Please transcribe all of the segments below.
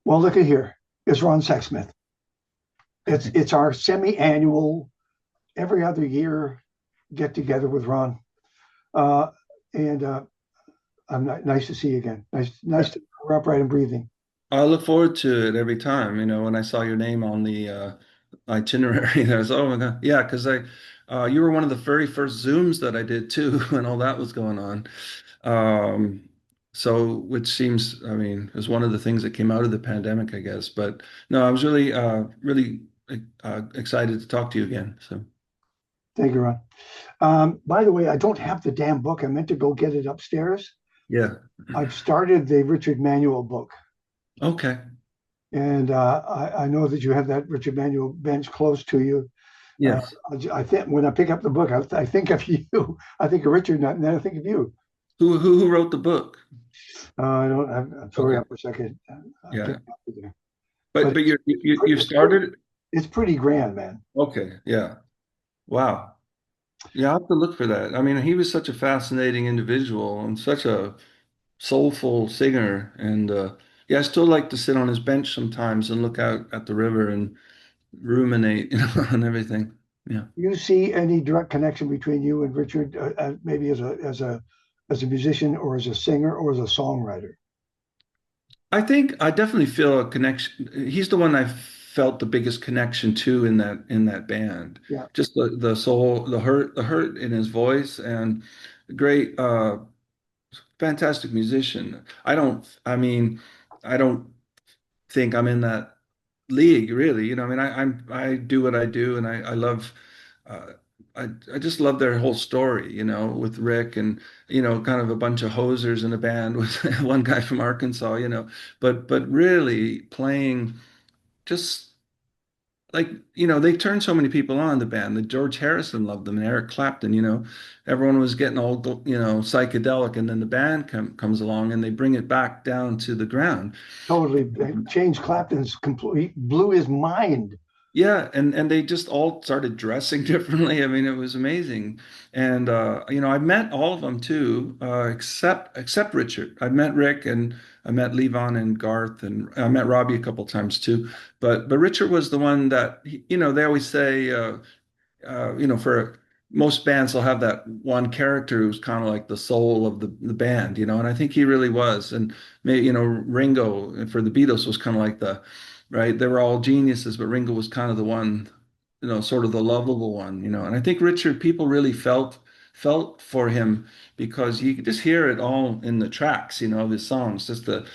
Well, look at here. It's Ron Sexsmith. It's our semi-annual, every other year get together with Ron. Uh, and nice to see you again. Nice to we're upright and breathing. I look forward to it every time. When I saw your name on the itinerary, there was, oh my God, yeah, because you were one of the very first Zooms that I did too, when all that was going on. Um, so, which seems, I mean, is one of the things that came out of the pandemic, I guess. But no, I was really excited to talk to you again. So, Thank you, Ron. By the way, I don't have the damn book. I meant to go get it upstairs. yeah, I've started the Richard Manuel book, okay, and I know that you have that Richard Manuel bench close to you. Uh, yes. I think when I pick up the book, I think of you. I think of Richard, and then I think of you. Who wrote the book? I don't. I'm sorry Okay, for a second. I yeah, can't help you there. but But but you it's pretty. started. It's pretty grand, man. Okay, yeah, wow. Yeah, I have to look for that. I mean, he was such a fascinating individual and such a soulful singer. And yeah, I still like to sit on his bench sometimes and look out at the river and ruminate, on everything. Yeah. You see any direct connection between you and Richard, maybe as a musician or as a singer or as a songwriter? I think I definitely feel a connection. He's the one I felt the biggest connection to in that band. Yeah, Just the soul, the hurt in his voice, and great, fantastic musician. I mean, I don't think I'm in that league, really. I mean, I do what I do, and I love, uh, I just love their whole story, with Rick and kind of a bunch of hosers in a band with one guy from Arkansas, but really playing just like they turned so many people on the band that George Harrison loved them and Eric Clapton, everyone was getting all psychedelic, and then the band comes along and they bring it back down to the ground. totally. Changed Clapton's complete, blew his mind. Yeah, and they just all started dressing differently. I mean, it was amazing. And I met all of them too, except Richard. I met Rick, and I met Levon and Garth, and I met Robbie a couple times too. But Richard was the one that they always say, for most bands they'll have that one character who's kind of like the soul of the band, and I think he really was. And maybe Ringo for the Beatles was kind of like the right. They were all geniuses, but Ringo was kind of the one, sort of the lovable one, and I think Richard, people really felt for him because you could just hear it all in the tracks, of his songs, just the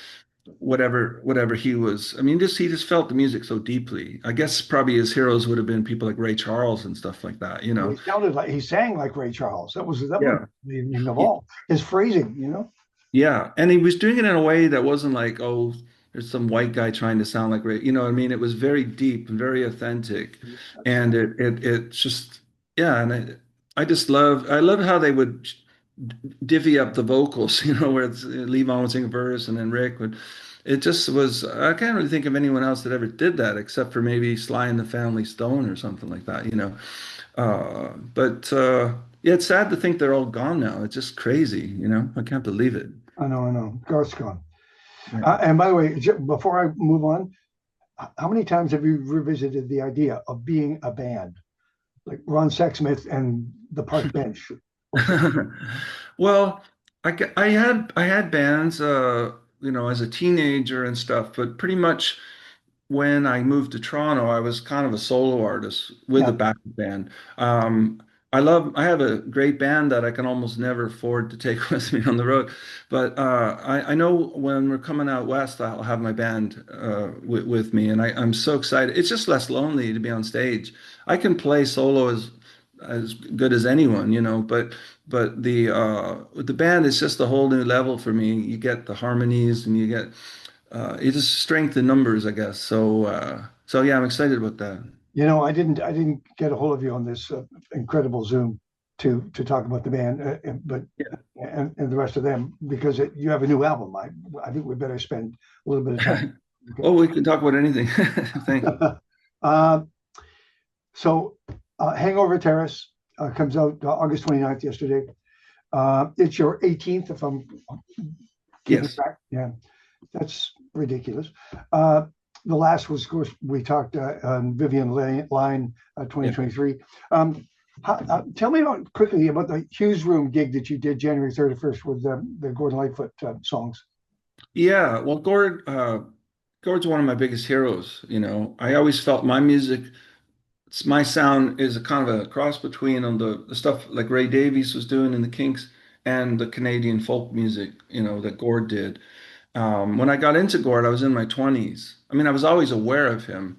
whatever he was. I mean, just he just felt the music so deeply. I guess probably his heroes would have been people like Ray Charles and stuff like that. He sang like Ray Charles. That was Yeah. the meaning of Y- all his phrasing. Yeah. And he was doing it in a way that wasn't like, oh, there's some white guy trying to sound like Ray. You know what I mean? It was very deep and very authentic. That's And it's just, yeah. And I love how they would divvy up the vocals, where Levon would sing a verse and then Rick would. It just was. I can't really think of anyone else that ever did that, except for maybe Sly and the Family Stone or something like that. But yeah, it's sad to think they're all gone now. It's just crazy. I can't believe it. I know. Garth's gone. Yeah. And by the way, before I move on, how many times have you revisited the idea of being a band like Ron Sexsmith and the Park Bench? Well, I had bands, as a teenager and stuff, but pretty much when I moved to Toronto, I was kind of a solo artist with a Yeah, backup band. I have a great band that I can almost never afford to take with me on the road. But I know when we're coming out west, I'll have my band with me, and I'm so excited. It's just less lonely to be on stage. I can play solo as good as anyone, but the band is just a whole new level for me. You get the harmonies, and you get it's just strength in numbers, I guess. So yeah, I'm excited about that. I didn't get a hold of you on this incredible Zoom to talk about the band, but Yeah. and the rest of them because you have a new album. I think we better spend a little bit of time. Oh, we can talk about anything. Thanks. Okay. uh, so, Hangover Terrace comes out August 29th yesterday. It's your 18th, if I'm keeping Yes. track. Yeah. That's ridiculous. Uh, the last was, of course, we talked on Vivian Line Yeah. 2023. Tell me quickly about the Hughes Room gig that you did January 31st with the Gordon Lightfoot songs. Yeah, well, Gord's one of my biggest heroes. I always felt my music, my sound is a kind of a cross between on the stuff like Ray Davies was doing in the Kinks and the Canadian folk music, that Gord did. When I got into Gord, I was in my 20s. I mean, I was always aware of him,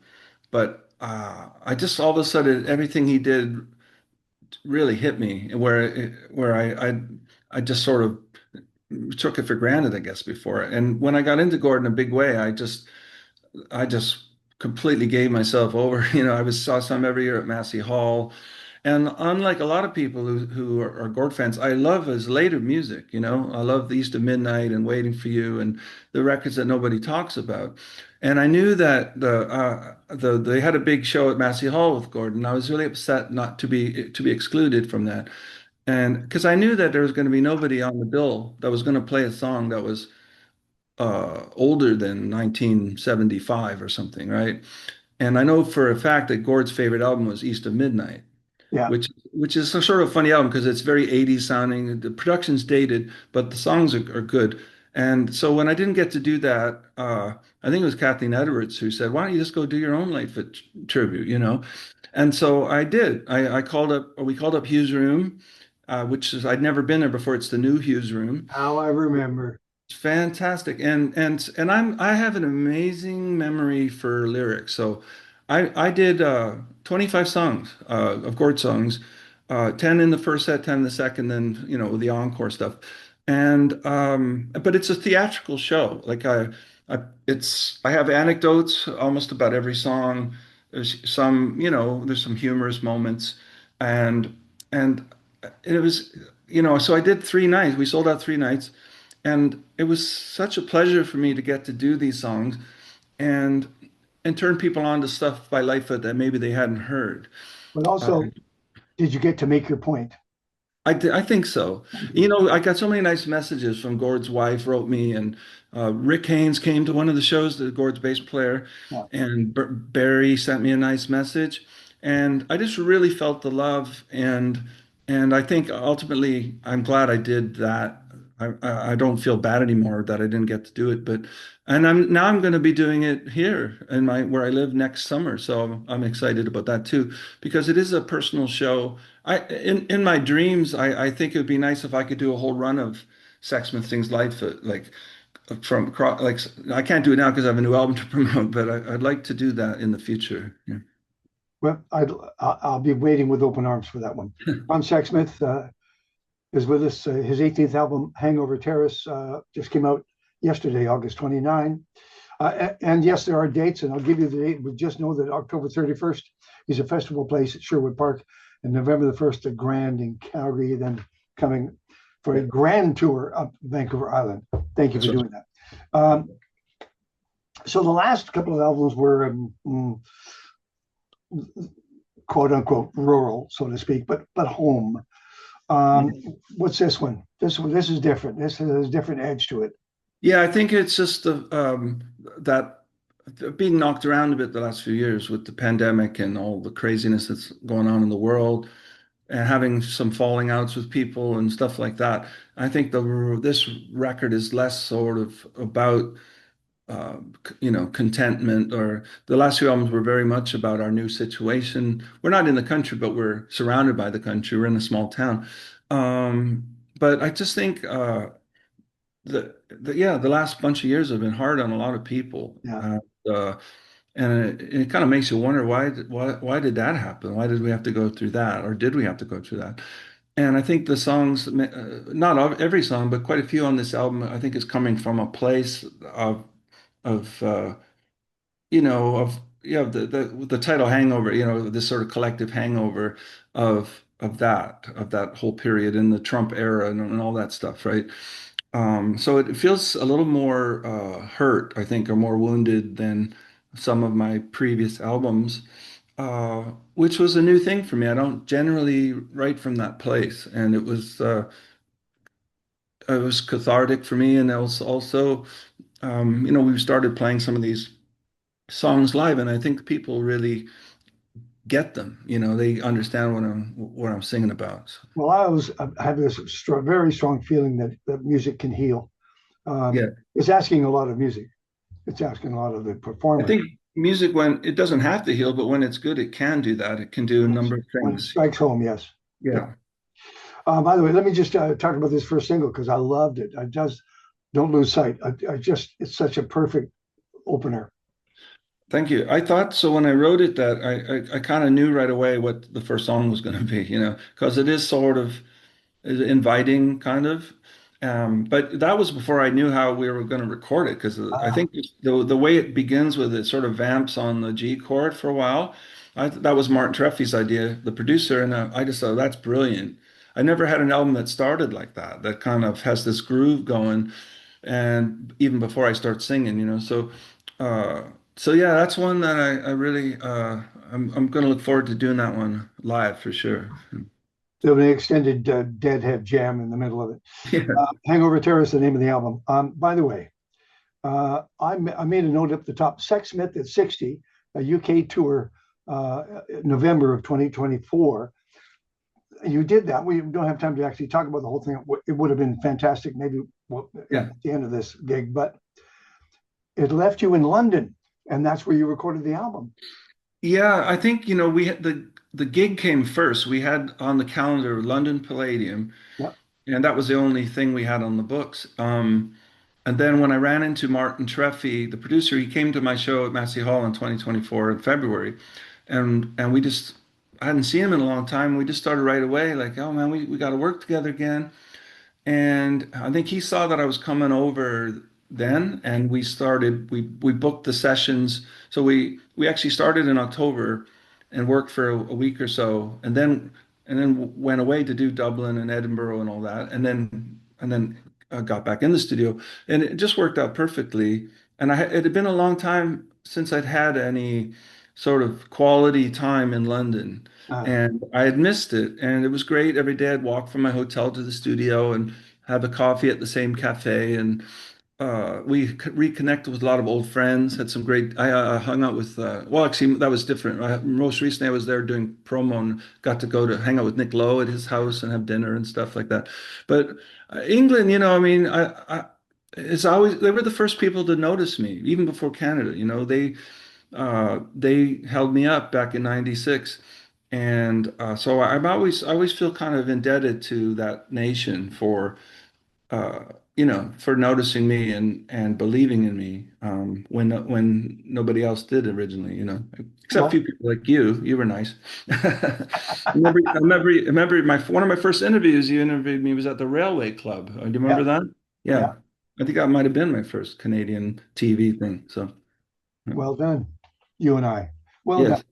but I just all of a sudden everything he did really hit me, where I just sort of took it for granted, I guess, before. And when I got into Gord in a big way, I just completely gave myself over. Saw some every year at Massey Hall. And unlike a lot of people who are Gord fans, I love his later music. I love the East of Midnight and Waiting for You and the records that nobody talks about. And I knew that they had a big show at Massey Hall with Gordon. I was really upset not to be excluded from that. And because I knew that there was going to be nobody on the bill that was going to play a song that was older than 1975 or something, right? And I know for a fact that Gord's favorite album was East of Midnight, Yeah. which is a sort of funny album because it's very 80s sounding. The production's dated, but the songs are good. And so when I didn't get to do that, I think it was Kathleen Edwards who said, "Why don't you just go do your own Lightfoot tribute?" And so I did. I called up, or we called up Hughes Room, which is I'd never been there before. It's the new Hughes Room. How I remember. It's fantastic, and I have an amazing memory for lyrics. So I did 25 songs of Gord songs, 10 in the first set, 10 in the second, then the encore stuff. And but it's a theatrical show. Like I have anecdotes almost about every song. There's some humorous moments, and and it was so I did 3 nights. We sold out 3 nights. And it was such a pleasure for me to get to do these songs and turn people on to stuff by Lightfoot that maybe they hadn't heard. But Uh, also, did you get to make your point? I think so. I got so many nice messages from Gord's wife wrote me, and Rick Haynes came to one of the shows, the Gord's bass player, Yeah. and Barry sent me a nice message, and I just really felt the love, and I think ultimately I'm glad I did that. I don't feel bad anymore that I didn't get to do it, but and I'm going to be doing it here in my where I live next summer, so I'm excited about that too because it is a personal show. In my dreams, I think it would be nice if I could do a whole run of Sexsmith Sings Lightfoot, like like I can't do it now because I have a new album to promote, but I'd like to do that in the future. Yeah. Well, I'll be waiting with open arms for that one. Ron Sexsmith is with us. His 18th album, Hangover Terrace, just came out yesterday, August 29. And yes, there are dates, and I'll give you the date. But just know that October 31st is a festival place at Sherwood Park, and November the 1st, a Grand in Calgary, then coming for a grand tour up Vancouver Island. Thank you for That's right. doing that. So the last couple of albums were quote unquote rural, so to speak, but home. What's this one? This is different. This has a different edge to it. Yeah, I think it's just that being knocked around a bit the last few years with the pandemic and all the craziness that's going on in the world and having some falling outs with people and stuff like that. I think this record is less sort of about contentment, or the last few albums were very much about our new situation. We're not in the country, but we're surrounded by the country. We're in a small town. But I just think the last bunch of years have been hard on a lot of people. Yeah. Uh, and it kind of makes you wonder why did that happen? Why did we have to go through that? Or did we have to go through that? And I think the songs, not every song, but quite a few on this album, I think is coming from a place of the title hangover, this sort of collective hangover of that whole period in the Trump era and all that stuff, right? So it feels a little more hurt, I think, or more wounded than some of my previous albums, which was a new thing for me. I don't generally write from that place, and it was cathartic for me, and it was also we've started playing some of these songs live, and I think people really get them. They understand what I'm singing about. So, Well, I always have this very strong feeling that music can heal. yeah, It's asking a lot of music. It's asking a lot of the I performer. think music, when it doesn't have to heal, but when it's good, it can do that. It can do a Yes. number of When it things. strikes home, yes. Yeah. Yeah. By the way, let me just talk about this first single because I loved it. I just don't lose sight. It's such a perfect opener. Thank you. I thought so when I wrote it that I kind of knew right away what the first song was going to be, because it is sort of inviting kind of. But that was before I knew how we were going to record it because I Ah, think the way it begins with it sort of vamps on the G chord for a while. That was Martin Terefe's idea, the producer, and I just thought that's brilliant. I never had an album that started like that, that kind of has this groove going, and even before I start singing, uh, so yeah, that's one that I really I'm going to look forward to doing that one live for sure. there'll be an extended Deadhead jam in the middle of it. Yeah. Hangover Terrace, the name of the album. By the way, I made a note up the top. Sexsmith at 60, a UK tour, November of 2024. You did that. We don't have time to actually talk about the whole thing. It would have been fantastic, maybe at Yeah. the end of this gig, but it left you in London, and that's where you recorded the album. Yeah, I think, we had the gig came first. We had on the calendar London Palladium, Yeah. and that was the only thing we had on the books. And then when I ran into Martin Terefe, the producer, he came to my show at Massey Hall in 2024 in February, and I hadn't seen him in a long time. We just started right away, like, oh man, we got to work together again. And I think he saw that I was coming over then, and we booked the sessions. So we actually started in October and worked for a week or so, and then went away to do Dublin and Edinburgh and all that, and then got back in the studio, and it just worked out perfectly. And it had been a long time since I'd had any sort of quality time in London. Uh, And I had missed it, and it was great. Every day I'd walk from my hotel to the studio and have a coffee at the same cafe, and reconnected with a lot of old friends. Had some great. I hung out with. Well, actually, that was different. Most recently, I was there doing promo and got to go to hang out with Nick Lowe at his house and have dinner and stuff like that. But England, I mean, it's always they were the first people to notice me, even before Canada. They held me up back in '96. And so I always feel kind of indebted to that nation uh, for noticing me and believing in me when nobody else did originally, except a well, few people like you. You were nice. I remember one of my first interviews. You interviewed me was at the Railway Club. Do you yeah, remember that? yeah, Yeah, I think that might have been my first Canadian TV thing. So well done, you and I. Well done. yes,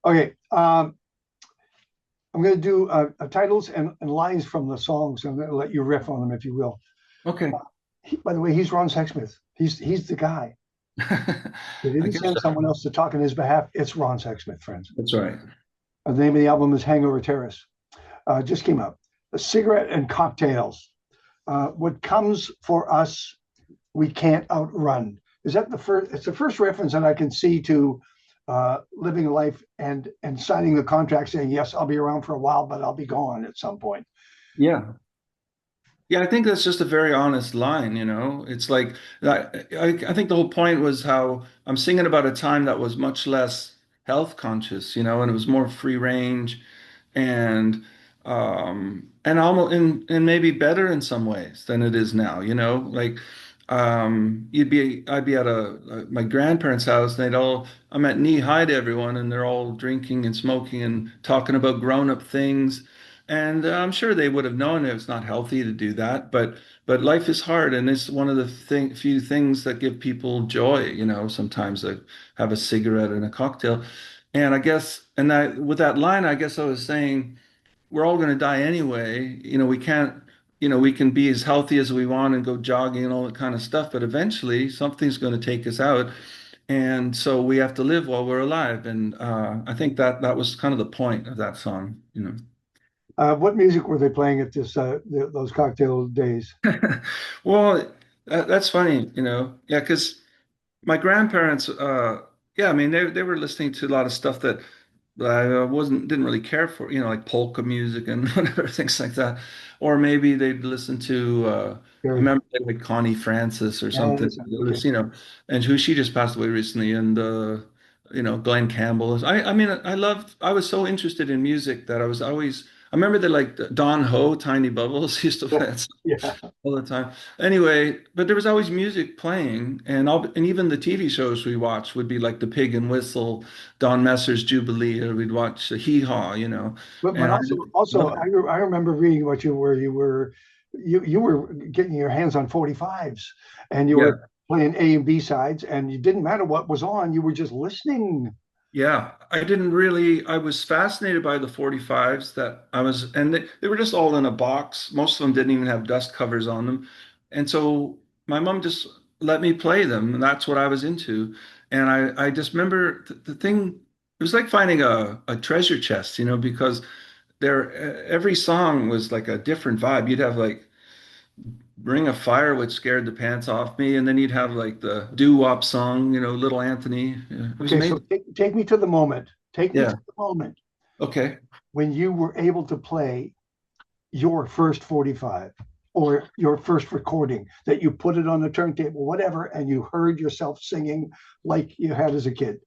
Okay, I'm going to do titles and lines from the songs. I'm going to let you riff on them, if you will. okay. By the way, he's Ron Sexsmith. He's the guy. They I didn't guess send so. someone else to talk on his behalf. It's Ron Sexsmith, friends. That's right. The name of the album is Hangover Terrace. Just came out. A cigarette and cocktails. What comes for us, we can't outrun. Is that the first? It's the first reference that I can see to living life and signing the contract, saying yes, I'll be around for a while, but I'll be gone at some point. Yeah. Yeah, I think that's just a very honest line, It's like I think the whole point was how I'm singing about a time that was much less health conscious, and it was more free range and almost and maybe better in some ways than it is now, Like I'd be at my grandparents' house and I'm at knee high to everyone and they're all drinking and smoking and talking about grown-up things. And I'm sure they would have known it's not healthy to do that, but life is hard, and it's one of the few things that give people joy. Sometimes they have a cigarette and a cocktail, and I guess, and that with that line, I guess I was saying we're all going to die anyway. We can't, we can be as healthy as we want and go jogging and all that kind of stuff, but eventually something's going to take us out, and so we have to live while we're alive. And I think that was kind of the point of that song. What music were they playing at those cocktail days? Well, That's funny, Yeah, because my grandparents, yeah, I mean, they were listening to a lot of stuff that I didn't really care for, like polka music and whatever, things like that. Or maybe they'd listen to, I Very, remember like Connie Francis or something, yes, okay. and who she just passed away recently, and Glenn Campbell. I mean, I was so interested in music that I remember that like Don Ho, Tiny Bubbles used to play that Yeah. all the time. Anyway, but there was always music playing, and even the TV shows we watched would be like The Pig and Whistle, Don Messer's Jubilee, or we'd watch Hee Haw, But and I also just also loved it. I remember reading about you where you were getting your hands on 45s and you were Yeah, playing A and B sides and it didn't matter what was on, you were just listening. yeah. I was fascinated by the 45s and they were just all in a box. Most of them didn't even have dust covers on them. And so my mom just let me play them, and that's what I was into. And I just remember the thing, it was like finding a treasure chest, because every song was like a different vibe. You'd have like Ring of Fire, which scared the pants off me, and then you'd have like the doo-wop song, Little Anthony. Yeah, it was Okay, so amazing. take me to the moment. Take me to Yeah. the moment Okay. when you were able to play your first 45 or your first recording that you put it on the turntable, whatever, and you heard yourself singing like you had as a kid.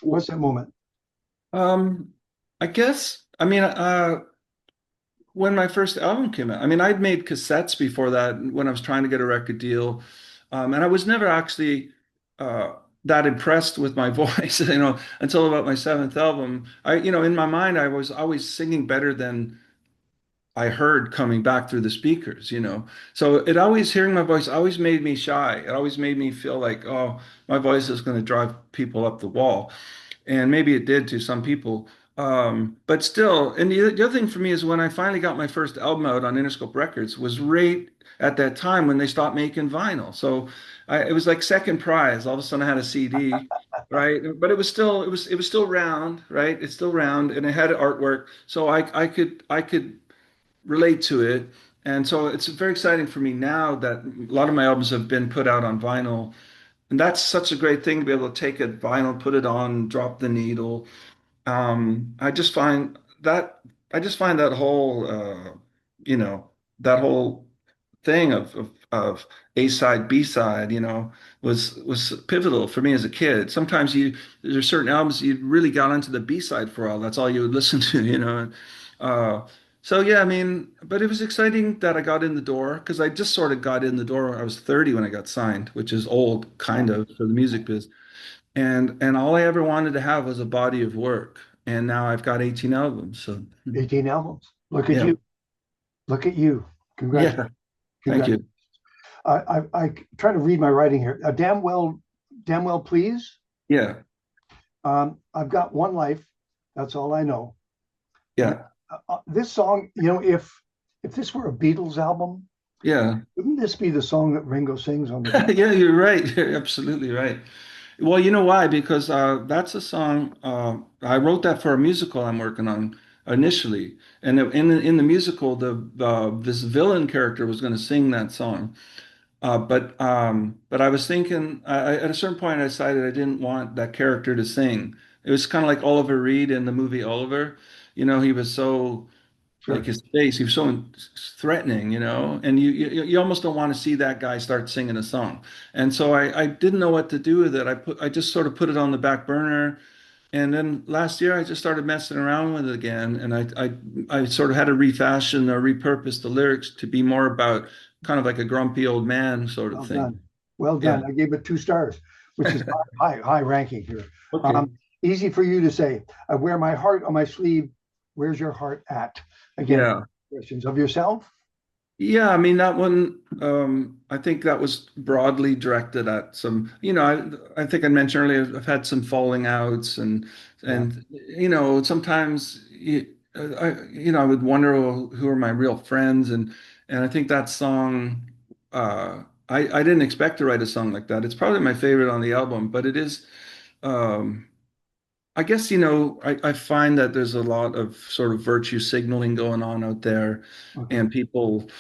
What's that moment? Um, I guess, I mean, when my first album came out, I mean, I'd made cassettes before that when I was trying to get a record deal. And I was never actually uh, that impressed with my voice, until about my seventh album. In my mind, I was always singing better than I heard coming back through the speakers, So hearing my voice always made me shy. It always made me feel like, oh, my voice is going to drive people up the wall. And maybe it did to some people. But still, and the other thing for me is when I finally got my first album out on Interscope Records was right at that time when they stopped making vinyl. So it was like second prize. All of a sudden I had a CD, right? But it was still round, right? It's still round and it had artwork. So I could relate to it. And so it's very exciting for me now that a lot of my albums have been put out on vinyl. And that's such a great thing to be able to take a vinyl, put it on, drop the needle. I just find that that whole you know that whole thing of A side, B side, was pivotal for me as a kid. Sometimes there's certain albums you really got onto the B side for a while. That's all you would listen to. Uh, so yeah, I mean, but it was exciting that I got in the door because I just sort of got in the door. I was 30 when I got signed, which is old kind of for the music biz. And all I ever wanted to have was a body of work. And now I've got 18 albums. So 18 albums. Look at yeah. you. Look at you. Congratulations. Yeah. Thank Congratulations. you. I try to read my writing here. Damn well, please. Yeah. I've got one life. That's all I know. And Yeah. this song, if this were a Beatles album, Yeah. wouldn't this be the song that Ringo sings on the top? Yeah, you're right. You're absolutely right. Well, you know why? Because that's a song I wrote that for a musical I'm working on initially. And in the musical, this villain character was going to sing that song. But I was thinking at a certain point I decided I didn't want that character to sing. It was kind of like Oliver Reed in the movie Oliver. He was so like Sure. his face, he was so threatening, and you almost don't want to see that guy start singing a song. And so I didn't know what to do with it. I just sort of put it on the back burner. And then last year I just started messing around with it again, and I sort of had to refashion or repurpose the lyrics to be more about kind of like a grumpy old man sort of Well thing. done. Well Yeah. done. I gave it 2 stars, which is high ranking here. Okay. Um, Easy for you to say. I wear my heart on my sleeve. Where's your heart at? Again, Yeah. questions of yourself. Yeah, I mean that one. I think that was broadly directed at some. I think I mentioned earlier. I've had some falling outs, and Yeah. and sometimes I would wonder, well, who are my real friends, and I think that song. I didn't expect to write a song like that. It's probably my favorite on the album, but it is. Um, I guess, I find that there's a lot of sort of virtue signaling going on out there, Okay. and people,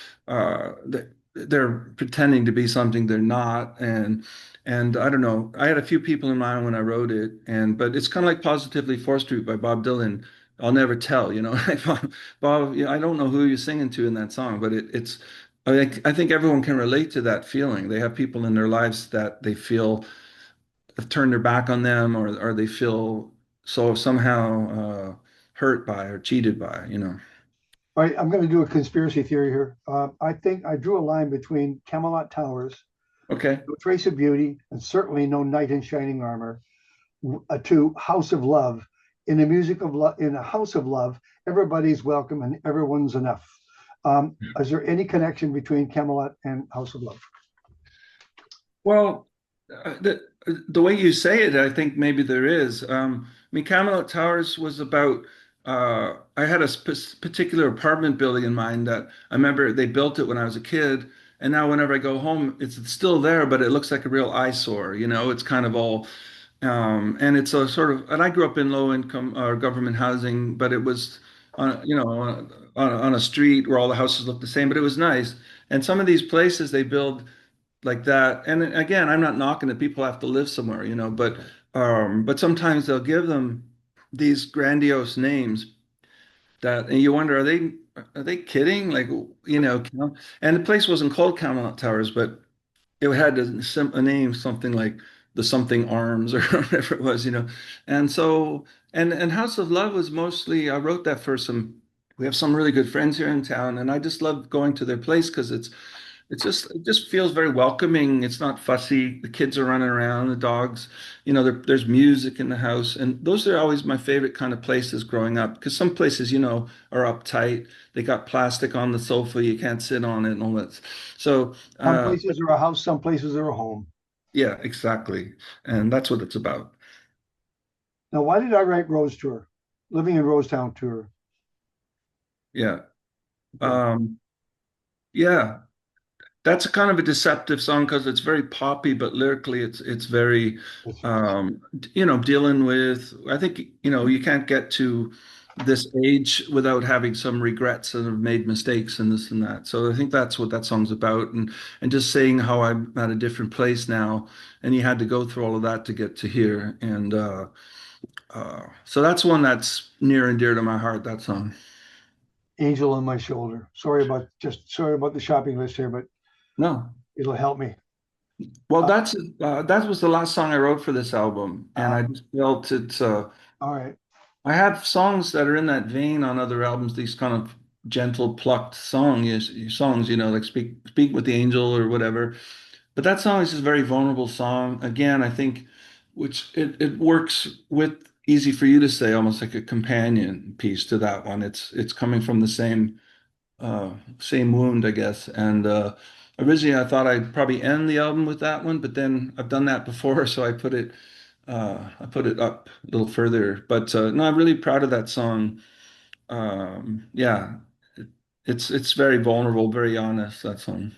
they're pretending to be something they're not, and I don't know. I had a few people in mind when I wrote it, and but it's kind of like Positively 4th Street by Bob Dylan. I'll never tell, you know. Bob, you know, I don't know who you're singing to in that song, but it's I think everyone can relate to that feeling. They have people in their lives that they feel have turned their back on them, or they feel so somehow hurt by or cheated by, you know. All right, I'm going to do a conspiracy theory here. I think I drew a line between Camelot Towers, Okay. No Trace of Beauty, and certainly No Knight in Shining Armor, to House of Love. In the music of love, in a house of love, everybody's welcome and everyone's enough. Is there any connection between Camelot and House of Love? Well, the way you say it, I think maybe there is. I mean, Camelot Towers was about. I had a particular apartment building in mind that I remember they built it when I was a kid, and now whenever I go home, it's still there, but it looks like a real eyesore. You know, it's kind of all, and it's a sort of. And I grew up in low income or government housing, but it was on, you know, on a street where all the houses look the same, but it was nice. And some of these places they build like that. And again, I'm not knocking it. People have to live somewhere, you know, but sometimes they'll give them these grandiose names that, and you wonder, are they kidding? Like, you know, and the place wasn't called Camelot Towers, but it had a name, something like the something arms or whatever it was, you know. And so, and House of Love was mostly, I wrote that for some, we have some really good friends here in town, and I just love going to their place because it just feels very welcoming. It's not fussy. The kids are running around, the dogs, you know, there's music in the house. And those are always my favorite kind of places growing up. Because some places, you know, are uptight. They got plastic on the sofa, you can't sit on it and all that. So Some places are a house, some places are a home. yeah, exactly. And that's what it's about. Now, why did I write Rose Tour? Living in Rosetown Tour. Yeah. Okay. Um, yeah. That's a kind of a deceptive song because it's very poppy, but lyrically it's very, you know, dealing with. I think you know you can't get to this age without having some regrets and have made mistakes and this and that. So I think that's what that song's about, and just saying how I'm at a different place now, and you had to go through all of that to get to here, and so that's one that's near and dear to my heart. That song. Angel on My Shoulder. Sorry about the shopping list here, but No. it'll help me. Well, Uh, that was the last song I wrote for this album, and uh, I just felt it's. all right. I have songs that are in that vein on other albums. These kind of gentle, plucked songs, you know, like "Speak with the Angel" or whatever. But that song is just a very vulnerable song. Again, I think, which it works with "Easy for You to Say," almost like a companion piece to that one. It's coming from the same wound, I guess. And originally, I thought I'd probably end the album with that one, but then I've done that before, so I put it up a little further. But no, I'm really proud of that song. Yeah, it's very vulnerable, very honest. That song.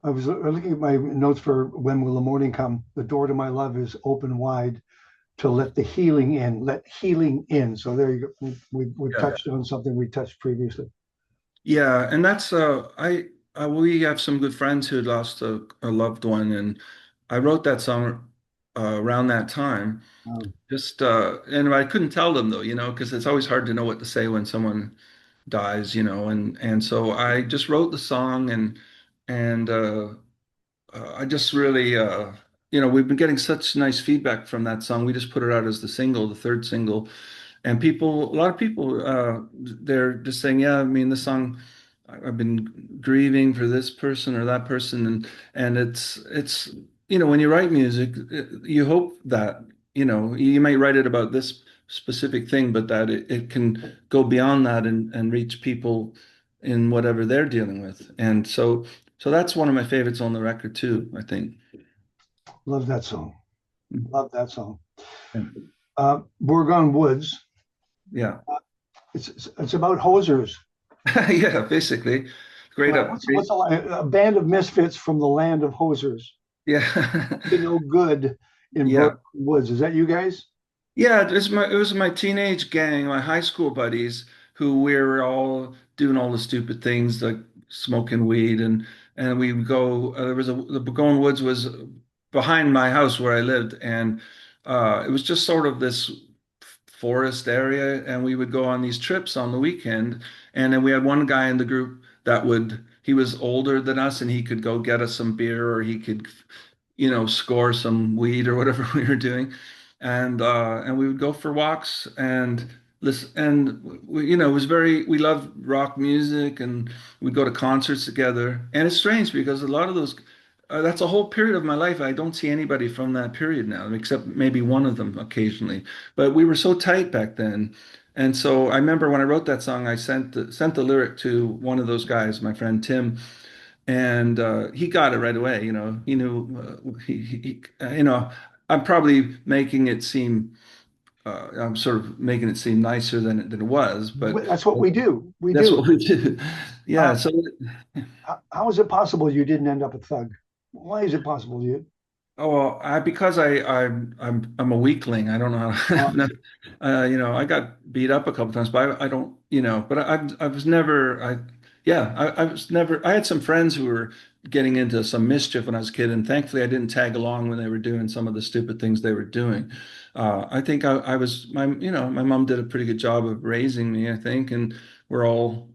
I was looking at my notes for When Will the Morning Come? The door to my love is open wide to let the healing in. Let healing in. So there you go. We've Yeah, touched on something we touched previously. yeah, and that's we have some good friends who had lost a loved one, and I wrote that song around that time. Um, Just and I couldn't tell them though, you know, because it's always hard to know what to say when someone dies, you know, and so I just wrote the song and I just really you know, we've been getting such nice feedback from that song. We just put it out as the single, the third single, and a lot of people, they're just saying, yeah, I mean, the song, I've been grieving for this person or that person, and it's, you know, when you write music, you hope that, you know, you might write it about this specific thing, but that it can go beyond that and reach people in whatever they're dealing with, and so that's one of my favorites on the record too, I think. love that song. Love that song. Yeah, Bourgon Woods. yeah, It's about hosers. yeah, basically, great up, What's a band of misfits from the land of hosers? yeah. You know, good in Yeah. Bourgon Woods. Is that you guys? Yeah, it was my teenage gang, my high school buddies who we were all doing all the stupid things like smoking weed, and we would go. There was the Burgoyne Woods was behind my house where I lived, and it was just sort of this forest area, and we would go on these trips on the weekend. And then we had one guy in the group that would. He was older than us, and he could go get us some beer, or he could score some weed or whatever we were doing. And we would go for walks and listen. And it was we loved rock music, and we'd go to concerts together. And it's strange because a lot of those, that's a whole period of my life. I don't see anybody from that period now, except maybe one of them occasionally. But we were so tight back then. And so I remember when I wrote that song, I sent the lyric to one of those guys, my friend Tim, and he got it right away. He knew. I'm probably making it seem. I'm sort of making it seem nicer than it was, but That's what we do. We that's do. what we did. Uh, Yeah. So, how is it possible you didn't end up a thug? Why is it possible you? oh, because I'm a weakling. I don't know how. Uh, I got beat up a couple times, but I don't. But I was never. Yeah, I was never. I had some friends who were getting into some mischief when I was a kid, and thankfully I didn't tag along when they were doing some of the stupid things they were doing. I think I was my mom did a pretty good job of raising me, I think, and we're all well,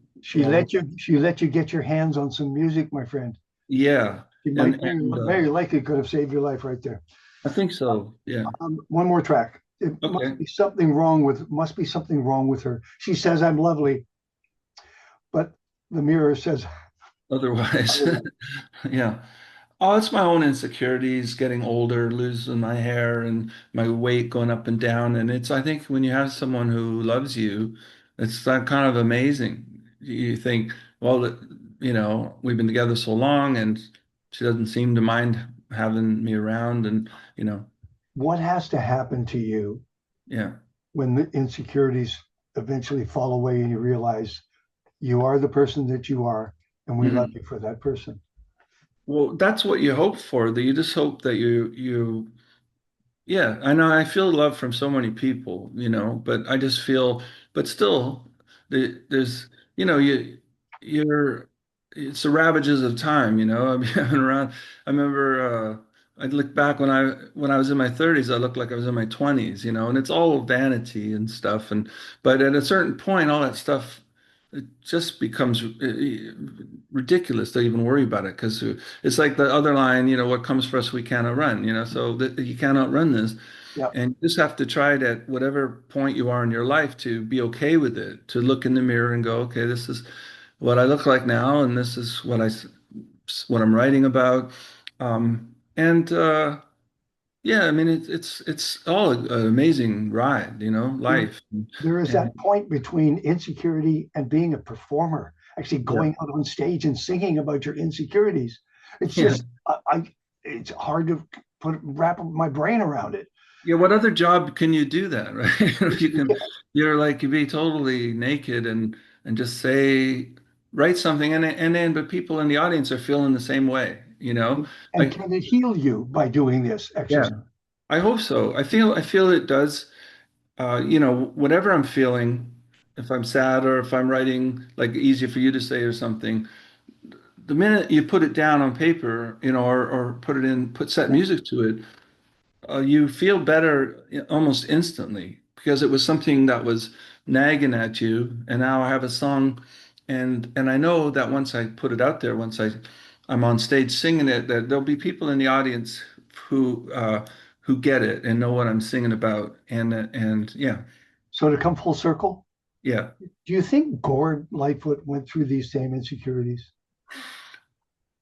she let you get your hands on some music, my friend. yeah, She and might very likely could have saved your life right there. I think so. Yeah. One more track. It Okay. must be something wrong with her. She says I'm lovely, but the mirror says Otherwise, otherwise. yeah. Oh, it's my own insecurities, getting older, losing my hair and my weight going up and down. And I think when you have someone who loves you, it's kind of amazing. You think, well, we've been together so long and she doesn't seem to mind having me around. And, you know, What has to happen to you yeah. when the insecurities eventually fall away and you realize you are the person that you are, and we love Mhm. you for that person? Well, that's what you hope for. That you just hope that yeah, I know. I feel love from so many people, but I just feel, but still, there's, you're, it's the ravages of time, I mean, I've been around. I remember, I'd look back when I was in my 30s, I looked like I was in my 20s, and it's all vanity and stuff. But at a certain point, all that stuff, it just becomes ridiculous to even worry about it because it's like the other line, what comes for us we cannot run, so that you cannot run this. Yeah. And you just have to try it at whatever point you are in your life to be okay with it, to look in the mirror and go, okay, this is what I look like now, and this is what I'm writing about. And yeah, I mean it's all an amazing ride, There, life. there is And that point between insecurity and being a performer, actually yeah, going out on stage and singing about your insecurities. It's yeah. just, it's hard to wrap my brain around it. Yeah, what other job can you do that, right? You can, Yeah. you be totally naked and just write something, but people in the audience are feeling the same way, And Like, can it heal you by doing this yeah, exercise? I hope so. I feel it does. Whatever I'm feeling, if I'm sad or if I'm writing, like easier for you to say or something, the minute you put it down on paper, or put set Yeah. music to it, you feel better almost instantly because it was something that was nagging at you, and now I have a song, and I know that once I put it out there, once I'm on stage singing it, that there'll be people in the audience who get it and know what I'm singing about, and yeah, So to come full circle, yeah. do you think Gord Lightfoot went through these same insecurities?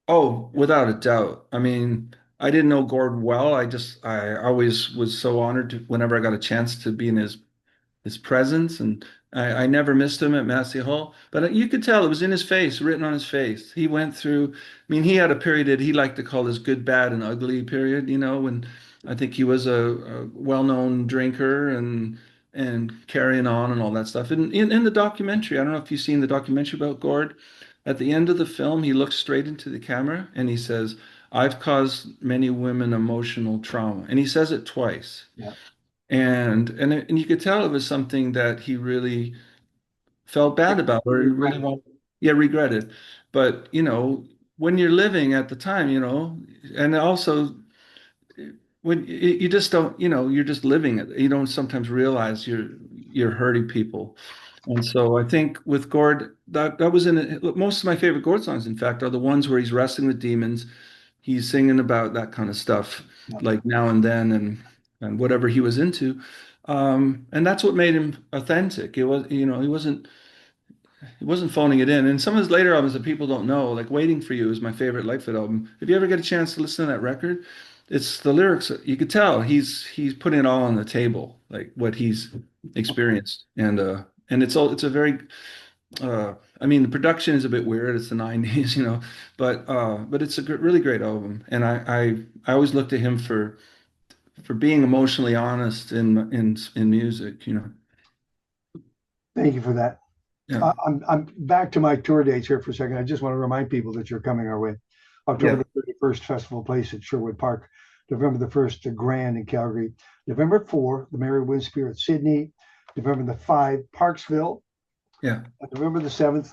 Oh, without a doubt. I mean, I didn't know Gord well. I always was so honored whenever I got a chance to be in his presence, and I never missed him at Massey Hall. But you could tell it was in his face, written on his face. He went through, I mean, he had a period that he liked to call his good, bad, and ugly period, when I think he was a well-known drinker and carrying on and all that stuff. And in the documentary, I don't know if you've seen the documentary about Gord. At the end of the film, he looks straight into the camera and he says, I've caused many women emotional trauma. And he says it twice. Yeah. And you could tell it was something that he really felt bad about, or he really Regretted. wanted. yeah, regret it. But, when you're living at the time, and also when you just don't, you're just living it. You don't sometimes realize you're hurting people. And so I think with Gord, that was in it. Most of my favorite Gord songs, in fact, are the ones where he's wrestling with demons. He's singing about that kind of stuff, Yeah. like now and then, and whatever he was into. And that's what made him authentic. It was, he wasn't phoning it in. And some of his later albums that people don't know, like "Waiting for You" is my favorite Lightfoot album. If you ever get a chance to listen to that record, it's the lyrics. You could tell he's putting it all on the table, like what he's experienced, and it's a very I mean, the production is a bit weird. It's the '90s, but it's a really great album, and I always look to him for being emotionally honest in music. Thank you for that. Yeah, I'm back to my tour dates here for a second. I just want to remind people that you're coming our way. October yeah, the 31st, Festival Place at Sherwood Park. November the 1st, the Grand in Calgary. November 4th, the Mary Winspear at Sydney. November the 5th, Parksville. yeah, And November the 7th,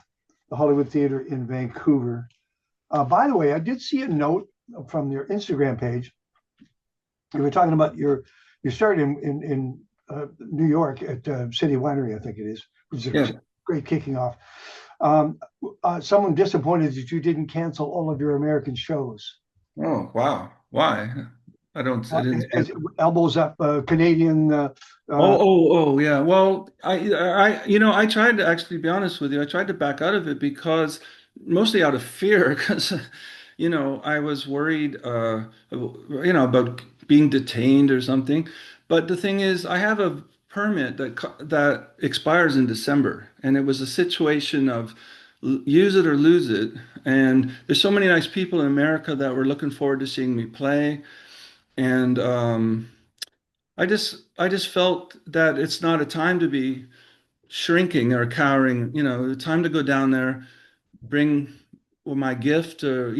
the Hollywood Theater in Vancouver. By the way, I did see a note from your Instagram page. You were talking about you started in New York at City Winery, I think it is, which is a yeah. great kicking off. Um, Someone disappointed that you didn't cancel all of your American shows. Oh, wow. Why? I didn't see As it. elbows up, Canadian. Oh, oh, yeah. Well, I tried to actually be honest with you. I tried to back out of it because mostly out of fear, because, I was worried, about being detained or something. But the thing is, I have a permit that expires in December, and it was a situation of use it or lose it. And there's so many nice people in America that were looking forward to seeing me play, and I just felt that it's not a time to be shrinking or cowering, the time to go down there, bring my gift or,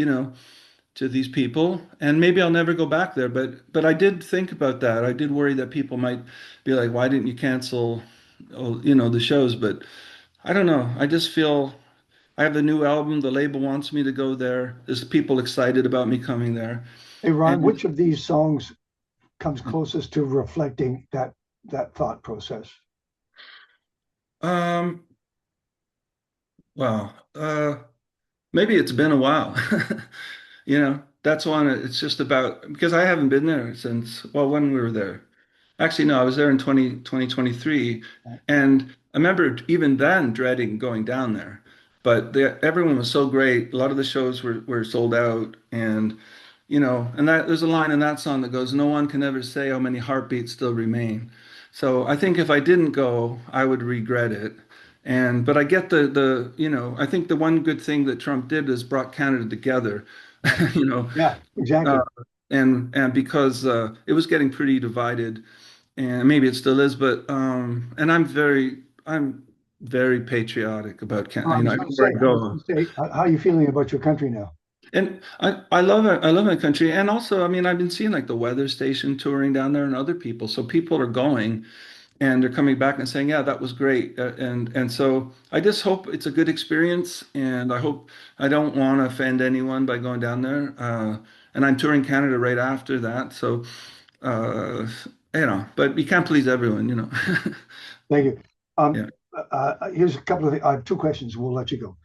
to these people. And maybe I'll never go back there, but I did think about that. I did worry that people might be like, why didn't you cancel, the shows? But I don't know. I just feel I have the new album. The label wants me to go there. There's people excited about me coming there. Hey Ron, And which of these songs comes closest to reflecting that thought process? um, well, maybe it's been a while. That's one. It's just about because I haven't been there since, well, when we were there. Actually, no, I was there in 2023. And I remember even then dreading going down there. But everyone was so great. A lot of the shows were sold out. And there's a line in that song that goes, "No one can ever say how many heartbeats still remain." So I think if I didn't go, I would regret it. But I get I think the one good thing that Trump did is brought Canada together, you know, Yeah, uh, exactly. and because it was getting pretty divided, and maybe it still is, but and I'm very patriotic about Oh, I Canada. was going to Everywhere say, I I was go. going to say, how are you feeling about your country now? And I love it. I love my country. And also, I mean, I've been seeing like the weather station touring down there and other people. So people are going and they're coming back and saying, yeah, that was great. And so I just hope it's a good experience. And I hope I don't want to offend anyone by going down there. And I'm touring Canada right after that. So, uh, but you can't please everyone. Thank you. Um, Yeah. Here's a couple of I have two questions. We'll let you go.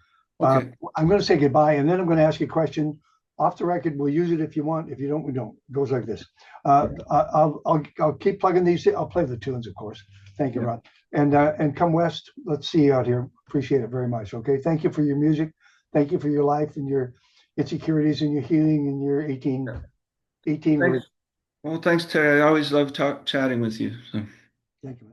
Okay. I'm going to say goodbye, and then I'm going to ask you a question off the record. We'll use it if you want. If you don't, we don't. It goes like this. I'll keep plugging these. I'll play the tunes, of course. Thank you, Yeah. Ron. And come west. Let's see you out here. Appreciate it very much. Okay. Thank you for your music. Thank you for your life and your insecurities and your healing and your Yeah. 18 Thanks. words. Well, thanks, Terry. I always love chatting with you. So. Thank you.